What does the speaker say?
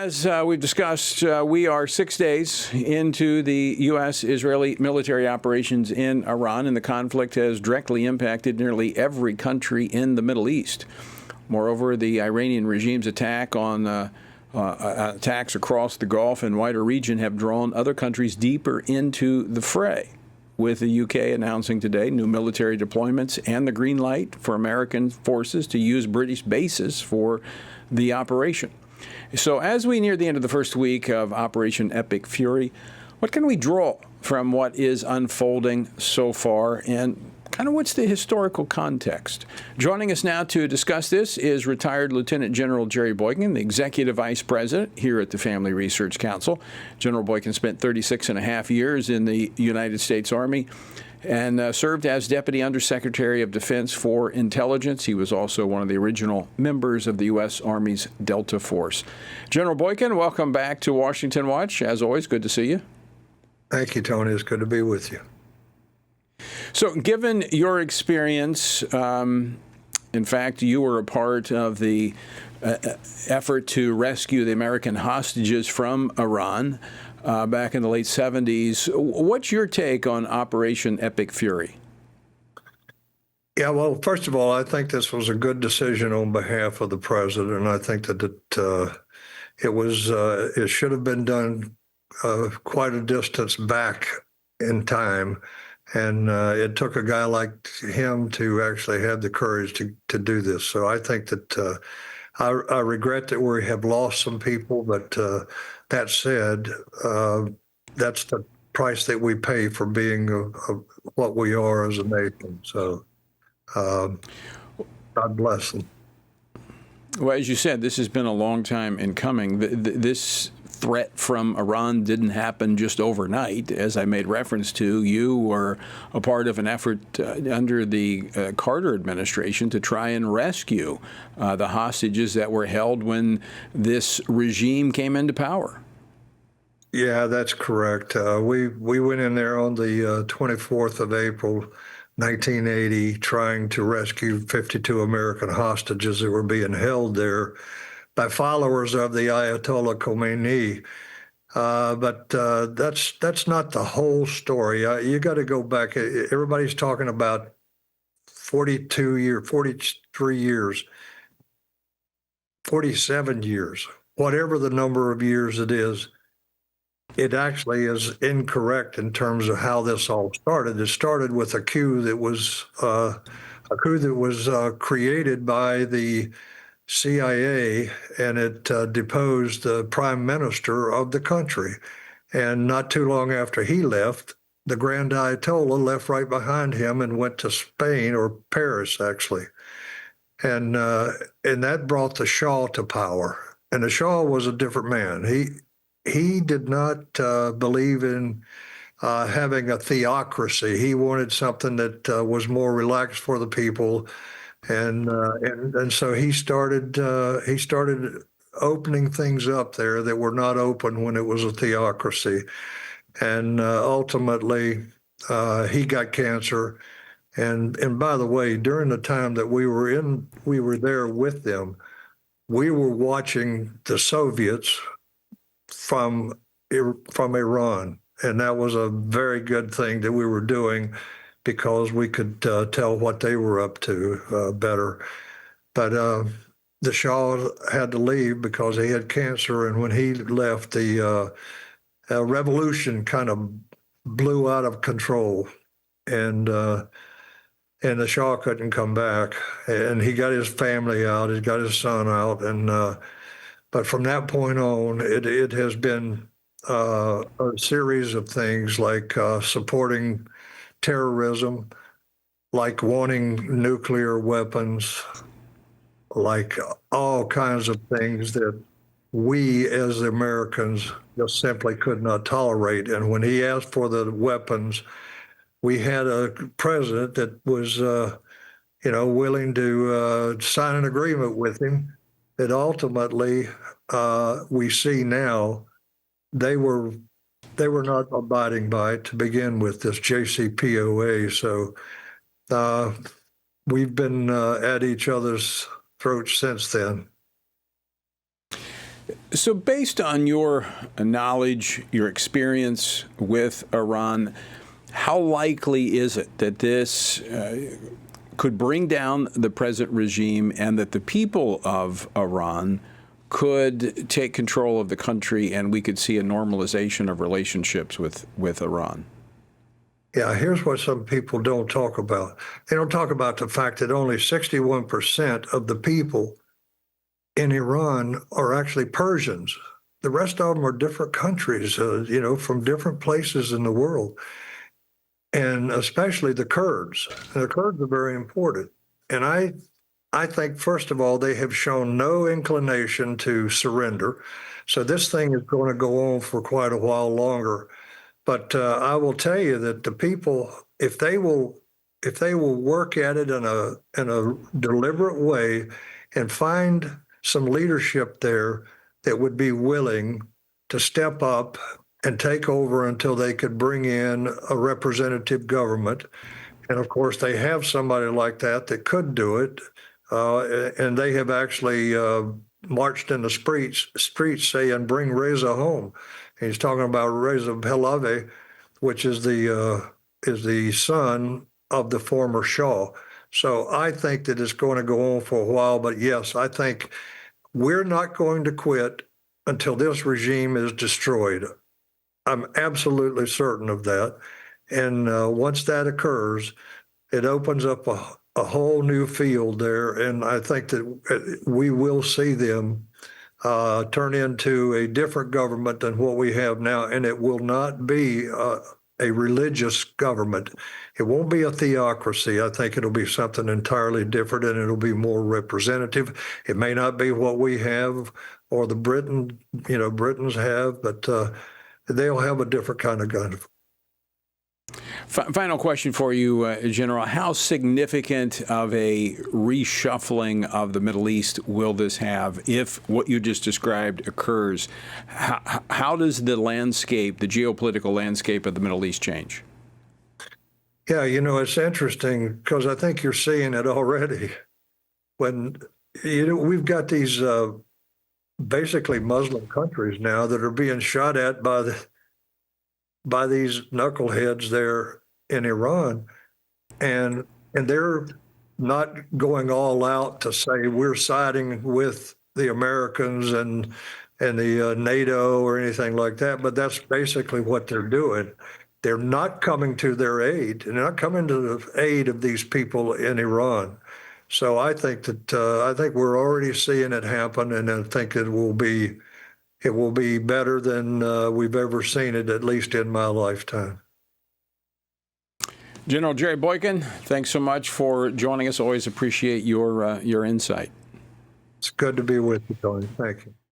As we've discussed, we are 6 days into the U.S.-Israeli military operations in Iran, and the conflict has directly impacted nearly every country in the Middle East. Moreover, the Iranian regime's attacks across the Gulf and wider region have drawn other countries deeper into the fray, with the UK announcing today new military deployments and the green light for American forces to use British bases for the operation. So as we near the end of the first week of Operation Epic Fury, what can we draw from what is unfolding so far, and kind of what's the historical context? Joining us now to discuss this is retired Lieutenant General Jerry Boykin, the Executive Vice President here at the Family Research Council. General Boykin spent 36 and a half years in the United States Army and served as Deputy Undersecretary of Defense for Intelligence. He was also one of the original members of the U.S. Army's Delta Force. General Boykin, welcome back to Washington Watch. As always, good to see you. Thank you, Tony. It's good to be with you. So given your experience, in fact, you were a part of the effort to rescue the American hostages from Iran back in the late 70s. What's your take on Operation Epic Fury? Yeah, well, first of all, I think this was a good decision on behalf of the president. I think that it should have been done quite a distance back in time. And it took a guy like him to actually have the courage to do this. So I think that I regret that we have lost some people, but that said, that's the price that we pay for being what we are as a nation. So God bless them. Well, as you said, this has been a long time in coming. This threat from Iran didn't happen just overnight. As I made reference to, you were a part of an effort under the Carter administration to try and rescue the hostages that were held when this regime came into power. Yeah, that's correct. We went in there on the 24th of April, 1980, trying to rescue 52 American hostages that were being held there by followers of the Ayatollah Khamenei. But that's not the whole story. You got to go back. Everybody's talking about 42 years, 43 years, 47 years, whatever the number of years it is. It actually is incorrect in terms of how this all started. It started with a coup that was created by the CIA, and it deposed the prime minister of the country. And not too long after he left, the Grand Ayatollah left right behind him and went to Spain, or Paris, actually. And that brought the Shah to power. And the Shah was a different man. He did not believe in having a theocracy. He wanted something that was more relaxed for the people. And so he started opening things up there that were not open when it was a theocracy, and ultimately he got cancer. And by the way, during the time that we were there with them, we were watching the Soviets from Iran, and that was a very good thing that we were doing, because we could tell what they were up to better. But the Shah had to leave because he had cancer, and when he left, the revolution kind of blew out of control, and the Shah couldn't come back. And he got his family out, he got his son out, and but from that point on, it has been a series of things like supporting terrorism, like wanting nuclear weapons, like all kinds of things that we as Americans just simply could not tolerate. And when he asked for the weapons, we had a president that was, willing to sign an agreement with him that ultimately we see now they were not abiding by it to begin with, this JCPOA. So we've been at each other's throats since then. So based on your knowledge, your experience with Iran, how likely is it that this could bring down the present regime and that the people of Iran could take control of the country and we could see a normalization of relationships with Iran? Yeah, here's what some people don't talk about. They don't talk about the fact that only 61% of the people in Iran are actually Persians. The rest of them are different countries, from different places in the world, and especially the Kurds. And the Kurds are very important. And I think, first of all, they have shown no inclination to surrender. So this thing is going to go on for quite a while longer. But I will tell you that the people, if they will work at it in a deliberate way and find some leadership there that would be willing to step up and take over until they could bring in a representative government. And of course, they have somebody like that could do it. And they have actually marched in the streets saying, "Bring Reza home." And he's talking about Reza Pahlavi, which is the son of the former Shah. So I think that it's going to go on for a while. But yes, I think we're not going to quit until this regime is destroyed. I'm absolutely certain of that. And once that occurs, it opens up a whole new field there. And I think that we will see them turn into a different government than what we have now. And it will not be a religious government. It won't be a theocracy. I think it'll be something entirely different, and it'll be more representative. It may not be what we have or the Britons have, but they'll have a different kind of gun. Final question for you, General. How significant of a reshuffling of the Middle East will this have if what you just described occurs? How does the landscape, the geopolitical landscape of the Middle East change? Yeah, it's interesting because I think you're seeing it already. When we've got these basically Muslim countries now that are being shot at by these knuckleheads there in Iran, and they're not going all out to say we're siding with the Americans and the NATO or anything like that, but that's basically what they're doing. They're not coming to their aid. They're not coming to the aid of these people in Iran. So I think we're already seeing it happen, and I think it will be better than we've ever seen it, at least in my lifetime. General Jerry Boykin, thanks so much for joining us. Always appreciate your insight. It's good to be with you, Tony. Thank you.